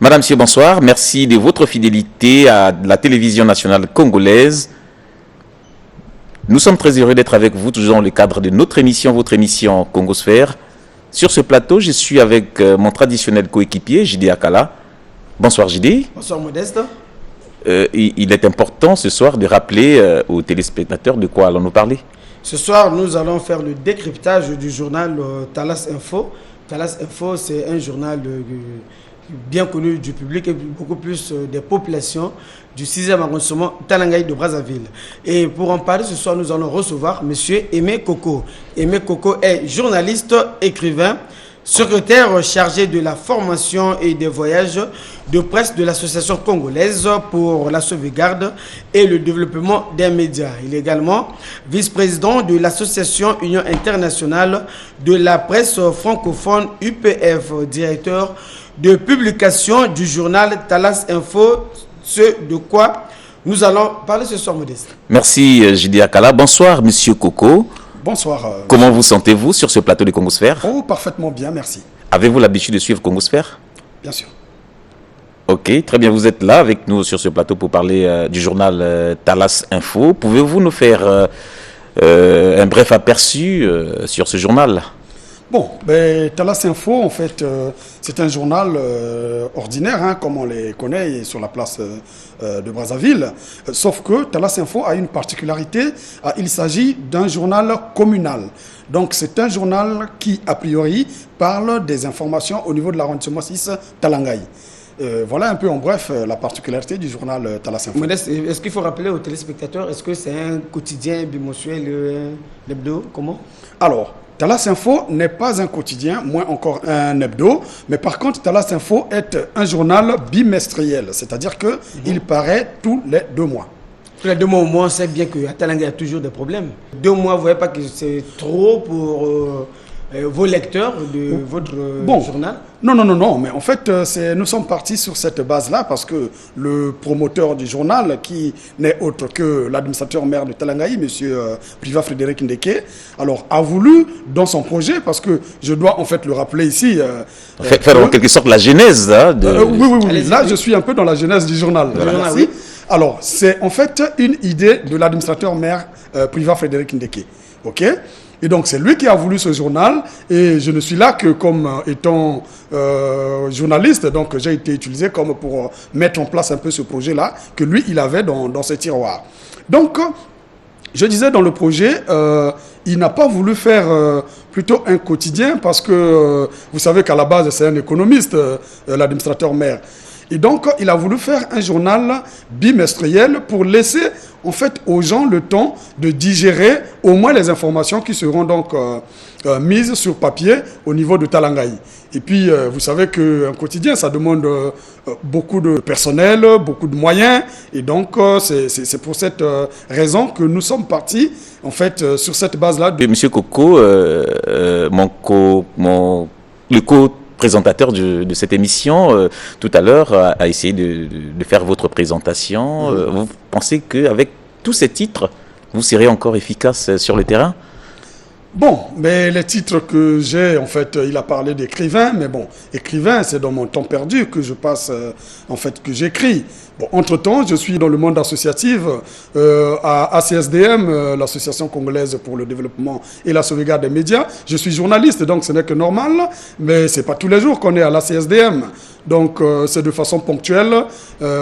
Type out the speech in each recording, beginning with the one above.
Madame, Monsieur, bonsoir. Merci de votre fidélité à la télévision nationale congolaise. Nous sommes très heureux d'être avec vous, toujours dans le cadre de notre émission, votre émission Congosphère. Sur ce plateau, je suis avec mon traditionnel coéquipier, J.D. Akala. Bonsoir J.D. Bonsoir Modeste. Il est important ce soir de rappeler aux téléspectateurs de quoi allons-nous parler. Ce soir, nous allons faire le décryptage du journal Talas Info. Talas Info, c'est un journal bien connu du public et beaucoup plus des populations du 6e arrondissement Talangaï de Brazzaville. Et pour en parler ce soir, nous allons recevoir M. Aimé Koko. Aimé Koko est journaliste, écrivain, secrétaire chargé de la formation et des voyages de presse de l'association congolaise pour la sauvegarde et le développement des médias. Il est également vice-président de l'association Union internationale de la presse francophone UPF, directeur de publication du journal Talas Info, ce de quoi nous allons parler ce soir, Modeste. Merci J.D. Akala. Bonsoir Monsieur Koko. Bonsoir. Comment vous sentez-vous sur ce plateau de Congosphère? Oh, parfaitement bien, merci. Avez-vous l'habitude de suivre Congosphère? Bien sûr. Ok, très bien. Vous êtes là avec nous sur ce plateau pour parler du journal Talas Info. Pouvez-vous nous faire un bref aperçu sur ce journal? Bon, Talas Info, en fait, c'est un journal ordinaire, hein, comme on les connaît sur la place de Brazzaville. Sauf que Talas Info a une particularité, il s'agit d'un journal communal. Donc c'est un journal qui, a priori, parle des informations au niveau de l'arrondissement 6 Talangaï. Voilà un peu en bref la particularité du journal Talas Info. Modeste, est-ce qu'il faut rappeler aux téléspectateurs, est-ce que c'est un quotidien bimensuel, l'hebdo, comment? Alors, Talas Info n'est pas un quotidien, moins encore un hebdo, mais par contre, Talas Info est un journal bimestriel, c'est-à-dire qu'il paraît tous les 2 mois. Tous les 2 mois au moins, on sait bien qu'à Talangaï, il y a toujours des problèmes. 2 mois, vous ne voyez pas que c'est trop pour vos lecteurs de votre journal? Non, mais en fait, nous sommes partis sur cette base-là parce que le promoteur du journal, qui n'est autre que l'administrateur maire de Talangaï, M. Priva Frédéric Ndeke, alors a voulu, dans son projet, parce que je dois en fait le rappeler ici... faire en quelque sorte la genèse de... Oui. Là, je suis un peu dans la genèse du journal. Oui. Alors, c'est en fait une idée de l'administrateur maire Priva Frédéric Ndeke. OK? Et donc, c'est lui qui a voulu ce journal. Et je ne suis là que comme étant journaliste. Donc, j'ai été utilisé comme pour mettre en place un peu ce projet-là que lui, il avait dans ses tiroirs. Donc, je disais dans le projet, il n'a pas voulu faire plutôt un quotidien parce que vous savez qu'à la base, c'est un économiste, l'administrateur maire. Et donc, il a voulu faire un journal bimestriel pour laisser, en fait, aux gens le temps de digérer au moins les informations qui seront donc mises sur papier au niveau de Talangaï. Et puis, vous savez qu'un quotidien, ça demande beaucoup de personnel, beaucoup de moyens. Et donc, c'est pour cette raison que nous sommes partis, en fait, sur cette base-là. Monsieur Koko, le co-présentateur de cette émission, tout à l'heure, a essayé de faire votre présentation. Vous pensez qu'avec tous ces titres, vous serez encore efficace sur le terrain? Bon, mais les titres que j'ai, en fait, il a parlé d'écrivain, mais bon, écrivain, c'est dans mon temps perdu que je passe, en fait, que j'écris. Bon, entre-temps, je suis dans le monde associatif à ACSDM, l'Association congolaise pour le développement et la sauvegarde des médias. Je suis journaliste, donc ce n'est que normal, mais ce n'est pas tous les jours qu'on est à l'ACSDM. Donc, c'est de façon ponctuelle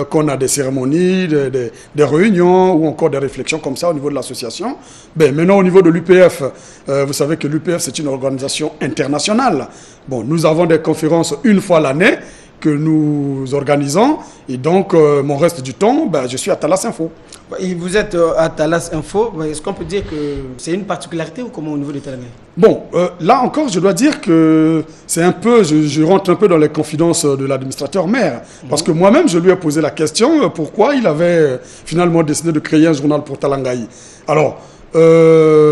qu'on a des cérémonies, des réunions ou encore des réflexions comme ça au niveau de l'association. Ben, maintenant, au niveau de l'UPF, vous savez que l'UPF, c'est une organisation internationale. Bon, nous avons des conférences une fois l'année que nous organisons. Et donc, mon reste du temps, ben, je suis à Talas Info. Et vous êtes à Talas Info. Est-ce qu'on peut dire que c'est une particularité ou comment au niveau de Talangaï? Bon, là encore, je dois dire que c'est un peu, je rentre un peu dans les confidences de l'administrateur maire. Parce que moi-même, je lui ai posé la question pourquoi il avait finalement décidé de créer un journal pour Talangaï. Alors,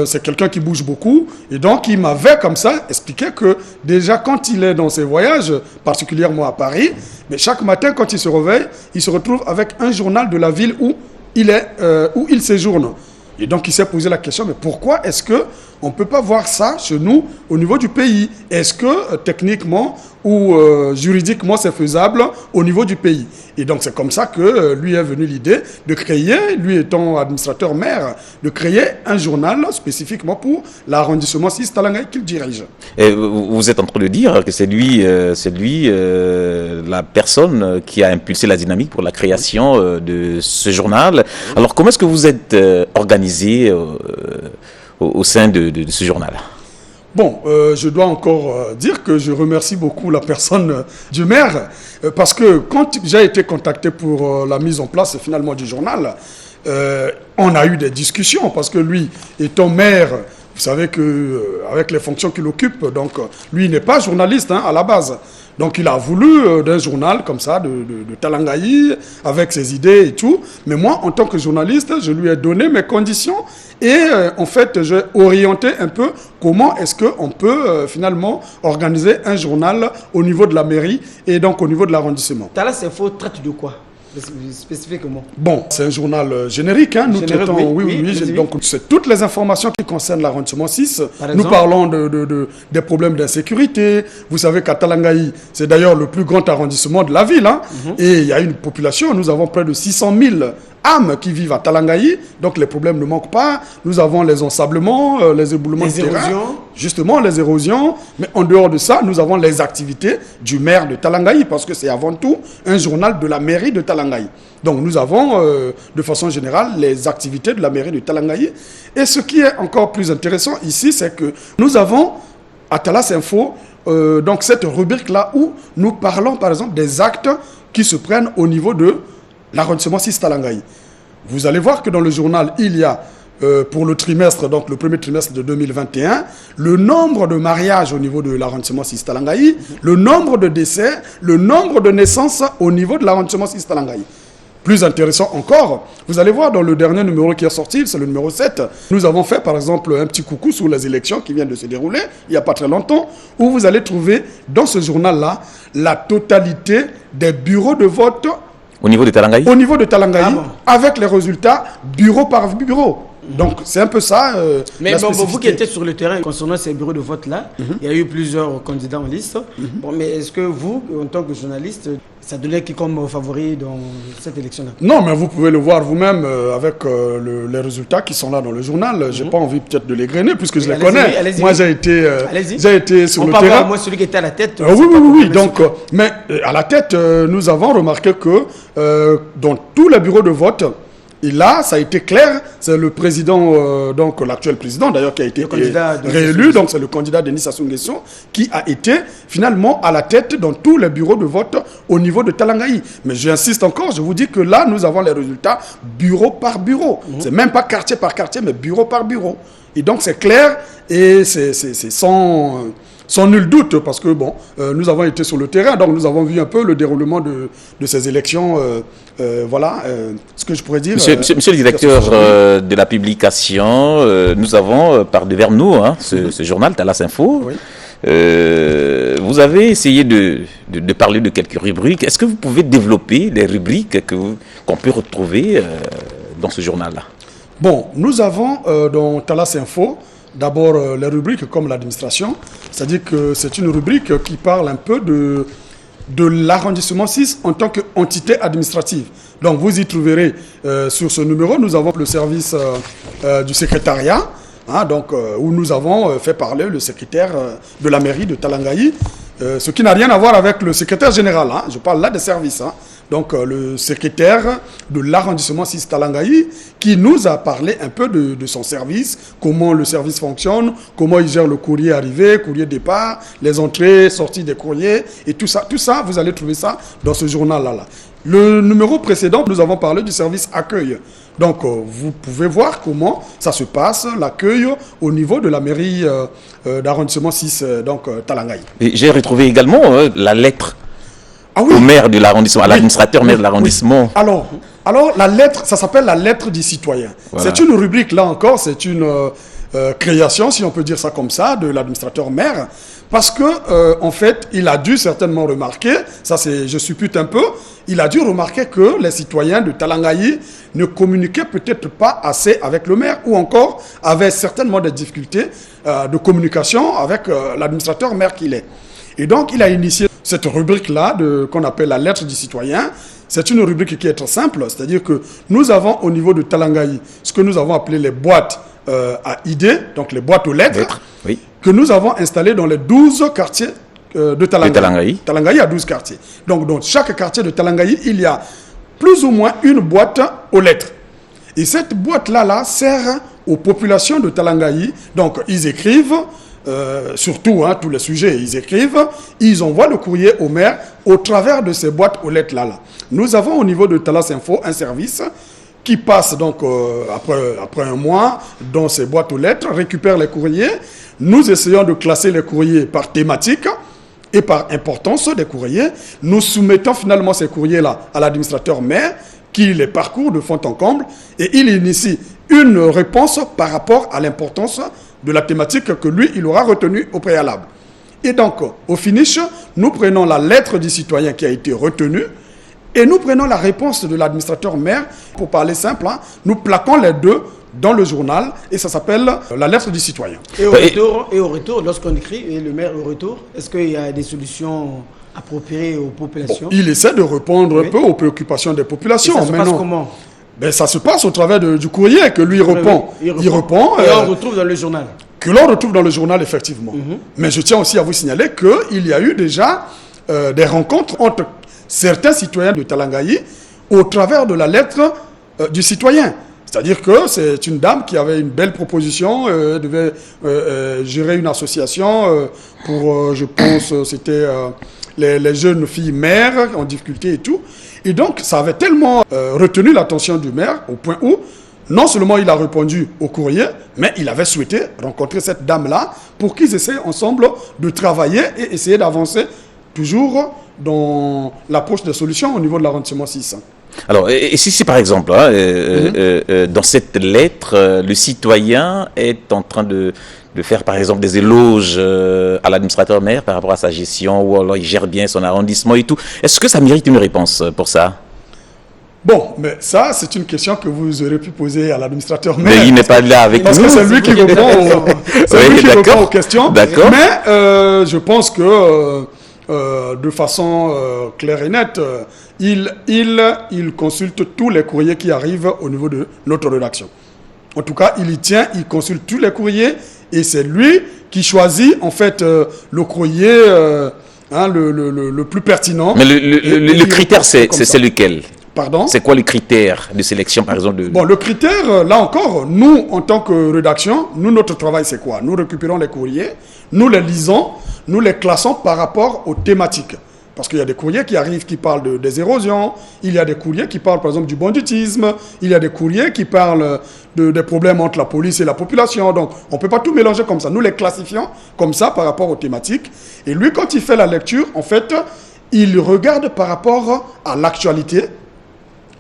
c'est quelqu'un qui bouge beaucoup et donc il m'avait comme ça expliqué que déjà quand il est dans ses voyages, particulièrement à Paris, mais chaque matin quand il se réveille, il se retrouve avec un journal de la ville où il séjourne. Et donc, il s'est posé la question, mais pourquoi est-ce qu'on ne peut pas voir ça chez nous au niveau du pays? Est-ce que techniquement ou juridiquement c'est faisable au niveau du pays? Et donc, c'est comme ça que lui est venue l'idée de créer, lui étant administrateur maire, de créer un journal spécifiquement pour l'arrondissement 6 Talangaï qu'il dirige. Et vous êtes en train de dire que c'est lui la personne qui a impulsé la dynamique pour la création de ce journal. Alors, comment est-ce que vous êtes organisé au sein de ce journal? Bon, je dois encore dire que je remercie beaucoup la personne du maire, parce que quand j'ai été contacté pour la mise en place finalement du journal, on a eu des discussions, parce que lui étant maire, vous savez qu'avec les fonctions qu'il occupe, donc lui n'est pas journaliste à la base. Donc il a voulu d'un journal comme ça, de Talangaï, avec ses idées et tout. Mais moi, en tant que journaliste, je lui ai donné mes conditions et en fait, j'ai orienté un peu comment est-ce qu'on peut finalement organiser un journal au niveau de la mairie et donc au niveau de l'arrondissement. Talas Info traite de quoi spécifiquement? Bon, c'est un journal générique. Nous traitons, donc c'est toutes les informations qui concernent l'arrondissement 6. Nous parlons des problèmes d'insécurité. Vous savez qu'à Talangaï, c'est d'ailleurs le plus grand arrondissement de la ville. Et il y a une population, nous avons près de 600 000 âmes qui vivent à Talangaï, donc les problèmes ne manquent pas. Nous avons les ensablements, les éboulements de terrain, justement les érosions, mais en dehors de ça, nous avons les activités du maire de Talangaï, parce que c'est avant tout un journal de la mairie de Talangaï. Donc nous avons, de façon générale, les activités de la mairie de Talangaï. Et ce qui est encore plus intéressant ici, c'est que nous avons, à Talas Info, donc cette rubrique-là où nous parlons, par exemple, des actes qui se prennent au niveau de l'arrondissement 6 Talangaï. Vous allez voir que dans le journal, il y a, pour le trimestre, donc le premier trimestre de 2021, le nombre de mariages au niveau de l'arrondissement 6 Talangaï, le nombre de décès, le nombre de naissances au niveau de l'arrondissement 6 Talangaï. Plus intéressant encore, vous allez voir dans le dernier numéro qui est sorti, c'est le numéro 7, nous avons fait par exemple un petit coucou sur les élections qui viennent de se dérouler, il n'y a pas très longtemps, où vous allez trouver dans ce journal-là la totalité des bureaux de vote au niveau de Talangaï? Au niveau de Talangaï, avec les résultats bureau par bureau. Donc c'est un peu ça. Mais bon, vous qui étiez sur le terrain concernant ces bureaux de vote-là, il y a eu plusieurs candidats en liste. Bon, mais est-ce que vous, en tant que journaliste, ça donnait qui comme favori dans cette élection-là? Non, mais vous pouvez le voir vous-même avec les résultats qui sont là dans le journal. Je n'ai pas envie peut-être de les grainer puisque je les connais. Moi, j'ai été sur le terrain. Moi, celui qui était à la tête. Oui. Donc, mais à la tête, nous avons remarqué que dans tous les bureaux de vote, et là, ça a été clair, c'est le président, donc l'actuel président d'ailleurs qui a été réélu, donc c'est le candidat Denis Sassou Nguesso qui a été finalement à la tête dans tous les bureaux de vote au niveau de Talangaï. Mais j'insiste encore, je vous dis que là, nous avons les résultats bureau par bureau. C'est même pas quartier par quartier, mais bureau par bureau. Et donc c'est clair et c'est sans nul doute, parce que bon, nous avons été sur le terrain, donc nous avons vu un peu le déroulement de ces élections. Voilà ce que je pourrais dire. Monsieur le directeur de la publication, nous avons par devers nous ce journal Talas Info. Oui. Vous avez essayé de parler de quelques rubriques. Est-ce que vous pouvez développer les rubriques qu'on peut retrouver dans ce journal-là? Bon, nous avons dans Talas Info d'abord les rubriques comme l'administration, c'est-à-dire que c'est une rubrique qui parle un peu de l'arrondissement 6 en tant qu'entité administrative. Donc vous y trouverez sur ce numéro, nous avons le service du secrétariat, donc, où nous avons fait parler le secrétaire de la mairie de Talangaï, ce qui n'a rien à voir avec le secrétaire général, je parle là des services. Donc le secrétaire de l'arrondissement 6 Talangaï qui nous a parlé un peu de son service, comment le service fonctionne, comment il gère le courrier arrivé, courrier départ, les entrées, sorties des courriers et tout ça, vous allez trouver ça dans ce journal-là. Le numéro précédent, nous avons parlé du service accueil. Donc vous pouvez voir comment ça se passe, l'accueil au niveau de la mairie d'arrondissement 6, donc Talangaï. J'ai retrouvé également la lettre. Au maire de l'arrondissement, à l'administrateur maire de l'arrondissement. Alors, la lettre, ça s'appelle la lettre du citoyen. Voilà. C'est une rubrique, là encore, c'est une création, si on peut dire ça comme ça, de l'administrateur maire. Parce que, en fait, il a dû certainement remarquer, ça c'est, je suppute un peu, il a dû remarquer que les citoyens de Talangayi ne communiquaient peut-être pas assez avec le maire ou encore avaient certainement des difficultés de communication avec l'administrateur maire qu'il est. Et donc, il a initié cette rubrique-là qu'on appelle la lettre du citoyen. C'est une rubrique qui est très simple, c'est-à-dire que nous avons au niveau de Talangayi ce que nous avons appelé les boîtes à idées, donc les boîtes aux lettres, oui, que nous avons installées dans les 12 quartiers de Talangayi. Talangayi a 12 quartiers. Donc, dans chaque quartier de Talangayi, il y a plus ou moins une boîte aux lettres. Et cette boîte-là sert aux populations de Talangayi. Donc, ils écrivent, surtout tous les sujets, ils écrivent, ils envoient le courrier au maire au travers de ces boîtes aux lettres-là. Nous avons au niveau de Talas Info un service qui passe donc après un mois dans ces boîtes aux lettres, récupère les courriers. Nous essayons de classer les courriers par thématique et par importance des courriers. Nous soumettons finalement ces courriers-là à l'administrateur maire qui les parcourt de fond en comble et il initie une réponse par rapport à l'importance de la thématique que lui, il aura retenue au préalable. Et donc, au finish, nous prenons la lettre du citoyen qui a été retenue et nous prenons la réponse de l'administrateur maire. Pour parler simple, nous plaquons les deux dans le journal et ça s'appelle la lettre du citoyen. Et au retour, lorsqu'on écrit, et le maire au retour, est-ce qu'il y a des solutions appropriées aux populations? Il essaie de répondre un peu aux préoccupations des populations. Et ça se passe comment? Ça se passe au travers du courrier que lui répond. Il répond. Et on retrouve dans le journal. Que l'on retrouve dans le journal, effectivement. Mais je tiens aussi à vous signaler qu'il y a eu déjà des rencontres entre certains citoyens de Talangayi au travers de la lettre du citoyen. C'est-à-dire que c'est une dame qui avait une belle proposition, devait gérer une association pour, je pense, c'était les jeunes filles mères en difficulté et tout. Et donc, ça avait tellement retenu l'attention du maire au point où, non seulement il a répondu au courrier, mais il avait souhaité rencontrer cette dame-là pour qu'ils essayent ensemble de travailler et essayer d'avancer toujours dans l'approche des solutions au niveau de l'arrondissement 6. Alors, et si par exemple, dans cette lettre, le citoyen est en train de faire par exemple des éloges à l'administrateur maire par rapport à sa gestion, ou alors il gère bien son arrondissement et tout, est-ce que ça mérite une réponse pour ça? Bon, mais ça, c'est une question que vous aurez pu poser à l'administrateur maire. Mais il n'est pas là avec nous. Parce que c'est lui qui répond aux questions. D'accord. Mais je pense que de façon claire et nette, il consulte tous les courriers qui arrivent au niveau de notre rédaction. En tout cas, il y tient, il consulte tous les courriers et c'est lui qui choisit en fait le courrier le plus pertinent. Mais le critère, c'est lequel? Pardon? C'est quoi le critère de sélection, par exemple Bon, le critère, là encore, nous, en tant que rédaction, notre travail, c'est quoi? Nous récupérons les courriers, nous les lisons, nous les classons par rapport aux thématiques. Parce qu'il y a des courriers qui arrivent qui parlent des érosions, il y a des courriers qui parlent, par exemple, du banditisme, il y a des courriers qui parlent des problèmes entre la police et la population. Donc, on ne peut pas tout mélanger comme ça. Nous les classifions comme ça par rapport aux thématiques. Et lui, quand il fait la lecture, en fait, il regarde par rapport à l'actualité.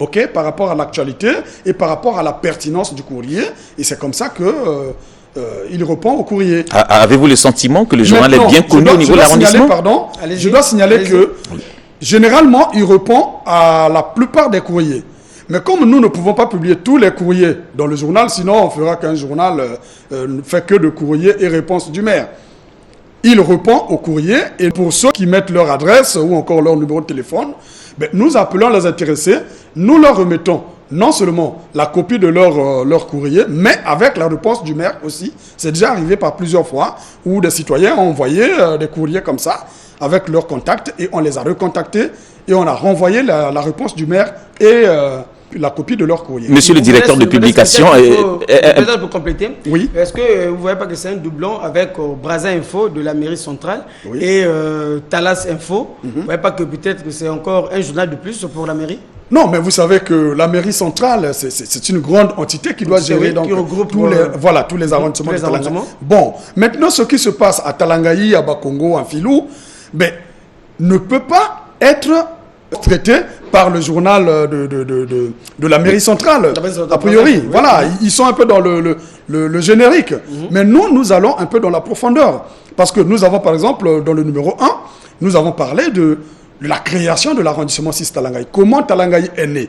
Ok, par rapport à l'actualité et par rapport à la pertinence du courrier. Et c'est comme ça que il répond au courrier. Avez-vous le sentiment que le journal est bien connu au niveau de l'arrondissement? Pardon, je dois signaler que généralement, il répond à la plupart des courriers. Mais comme nous ne pouvons pas publier tous les courriers dans le journal, sinon on fera qu'un journal ne fait que de courriers et réponses du maire. Il répond au courrier et pour ceux qui mettent leur adresse ou encore leur numéro de téléphone, nous appelons les intéressés, nous leur remettons non seulement la copie de leur courrier, mais avec la réponse du maire aussi. C'est déjà arrivé par plusieurs fois où des citoyens ont envoyé des courriers comme ça, avec leurs contacts, et on les a recontactés, et on a renvoyé la réponse du maire et la copie de leur courrier. Monsieur le directeur de publication... Peut-être pour compléter, oui. Est-ce que vous ne voyez pas que c'est un doublon avec Brazza Info de la mairie centrale oui. et Talas Info? Vous ne voyez pas que peut-être que c'est encore un journal de plus pour la mairie? Non, mais vous savez que la mairie centrale, c'est une grande entité qui doit gérer donc, qui regroupe tous les arrondissements de Talangayi. Bon, maintenant, ce qui se passe à Talangayi, à Bakongo, à Filou, ne peut pas être traité par le journal de la mairie centrale, a priori. Oui, Voilà, oui. ils sont un peu dans le générique. Mais nous allons un peu dans la profondeur. Parce que nous avons, par exemple, dans le numéro 1, nous avons parlé de la création de l'arrondissement 6 Talangaï. Comment Talangaï est né?